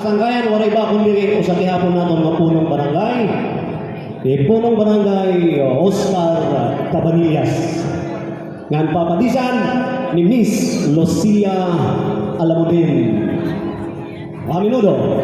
kasangkayan, waray ba kundi o sa kihapon natin mapunong barangay. Punong barangay Oscar Cabanillas. Ngan papadisan ni Miss Lucia Alamudin. Mga minuto.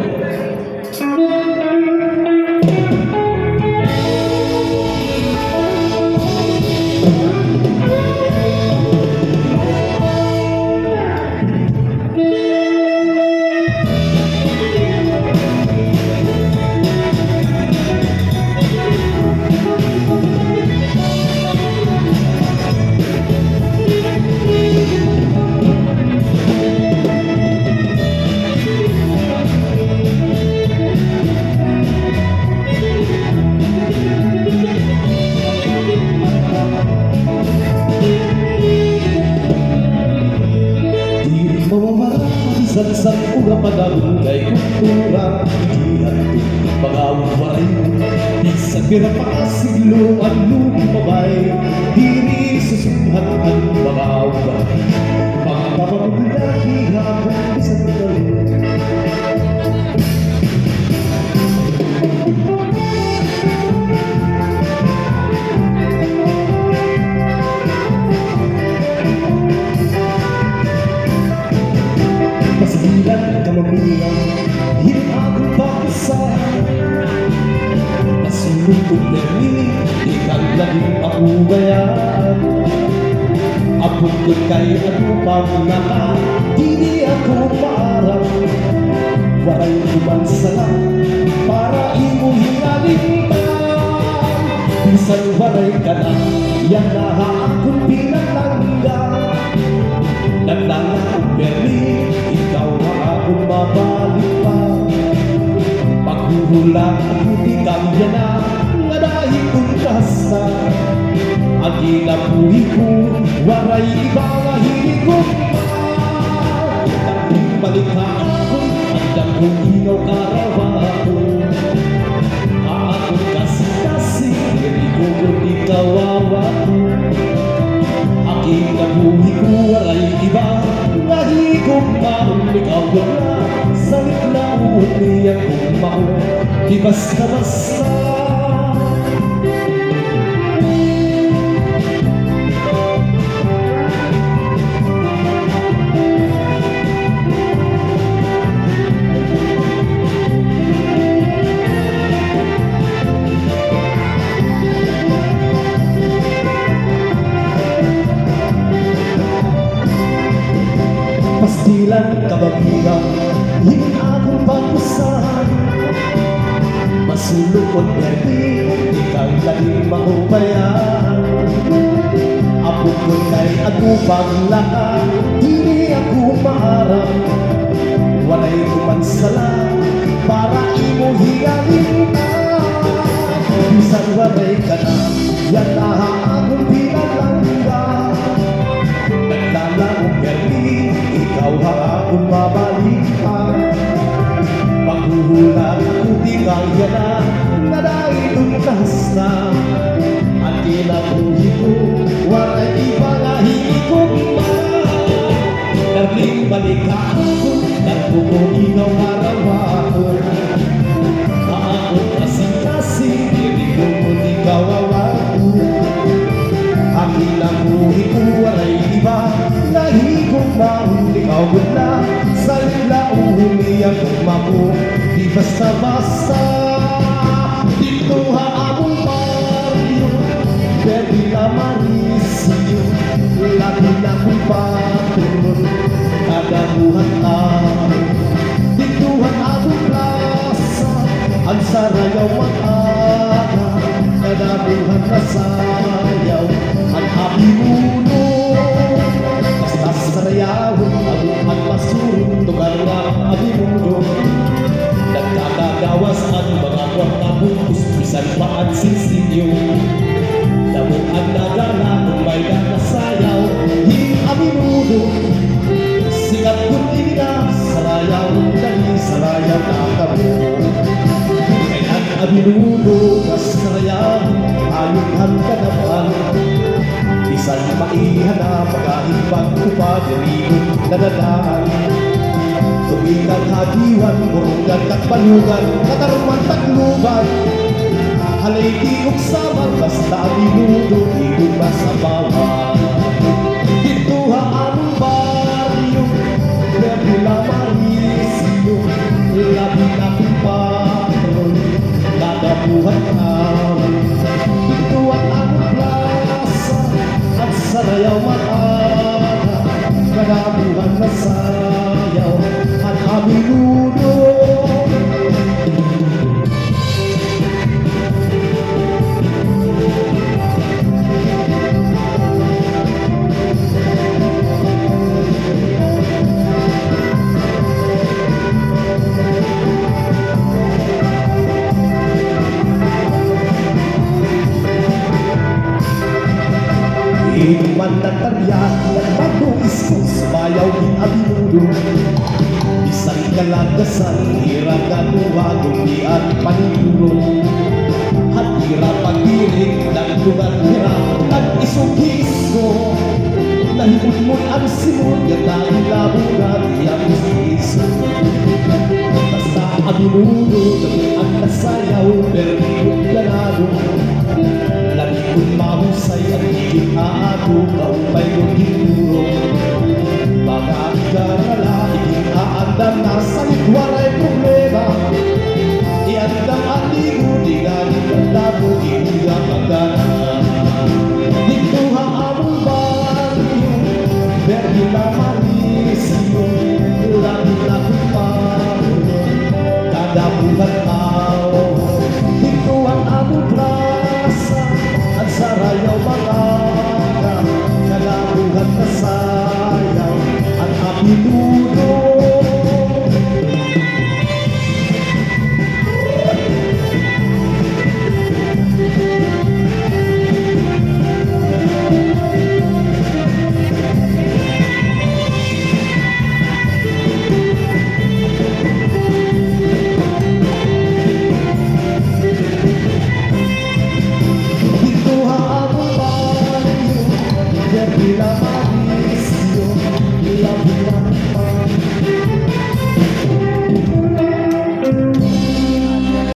Sansang uga pagawin kay kultura Idihan ito pagawin waray Di sa pinapasiglo ang lumabay Diri susuhan ang pagawin Pagpapagulaki hapon isang galing Masigilan ka mamilang Hilang akong pakisahan Masulong kong termini Ikaw laging ako bayaan Apong ko kay ano pang naka Dili ako parang Waray kumang salang Para imo hinalin ka Bisan waray ka na Yan laha akong pinalangga Naglang akong berli Ikaw ang akong mabalik pa Paghuhulang ako di kanya na Nga dahil kong kasta Ang ginabuhi ko Waray iba nga hilig ko pa Naging balik na ako Andang kong inaw karawato Aakong kasi Hindi ko kung ikawawa ko Aking nabuhi ko waray iba Nahigong maong ikaw wala Salit na uuniyan kong maong Di basta-basta Pastilan kababigan Hindi akong pagpasahan Masulong ko't perdi Ikaw laging mahubayaan Apo ko'y kay ako paglaka Hindi ako maharap Walay kumansala Para imo higalin ka Bisan walay ka na Yan laha akong pinalangga Nagtala kong perdi Ikaw ha akong mabalikan Paghuhulang ako di kaya na Na dahil tungkas na At kinabuhi ko Waray iba na higong pa Darling balik ako Darbo ko inaw araw-ako Maakong kasing-kasing Diri ko mo di kawawako Ang kinabuhi ko waray iba Nahigong maong ikaw na Sa lauli akong mako Di basta-basta Dito ha among baryo Pwede na marisyo Lagi na kong patron Kadamuhan tayo Dito ha among plaza Ang sarayaw mag-aga Kadamuhan na sayaw Ang abimuno Sarayawan, abuhan masurong Tugar na abimundo Nagkakagawas ang mga kwang-abungkus Bisan pa ang sinsinyo Damuhan na gana kung may nakasayaw Hing abimundo Sigat kundi na Sarayaw, dali sarayaw na kamo Kaya ang abimundo Kasarayaw, ayuhan ka naman Bisan maihan na pag-aibang ko pa Dirigon na dadaan Tumilang hagiwan, burungan at balugan, katarman takluban. Halay di uksaman, basta minudo, di masabawan. Dito ha among baryo, Verde La Marisio, labi na patron, nagabuhat kami. Dito ang among plaza, at sarayaw makana, nagabuhan na sayaw, at aming ludo. Inuman na taryak, nagbago iskos, bayaw din abinudo. Isang kalagasan, hirang ganuwagong di at paniguro. At hirap pag-irig, ng lugar-hirap, at isog-iso. Nahipot mo't ang simon, yatay labunan, iyang iso. Basta abinudo, ang nasayaw, pero di ganado. Lagi kong mahusay at higit aato, kaupay kong hinuro. Baka ikarala, higit aandam na sa likwaray problema. Iandam at ligo, di galit ang labo, hindi ang magana. Dito ang among baryo, Verde La Marisio, lagi na kuparo, kada buhat tao. Dito ang among plaza, at sarayaw makaka, nagabuhat na sayaw, at apinudo. Dito ang among baryo, Verde La Marisio, labi na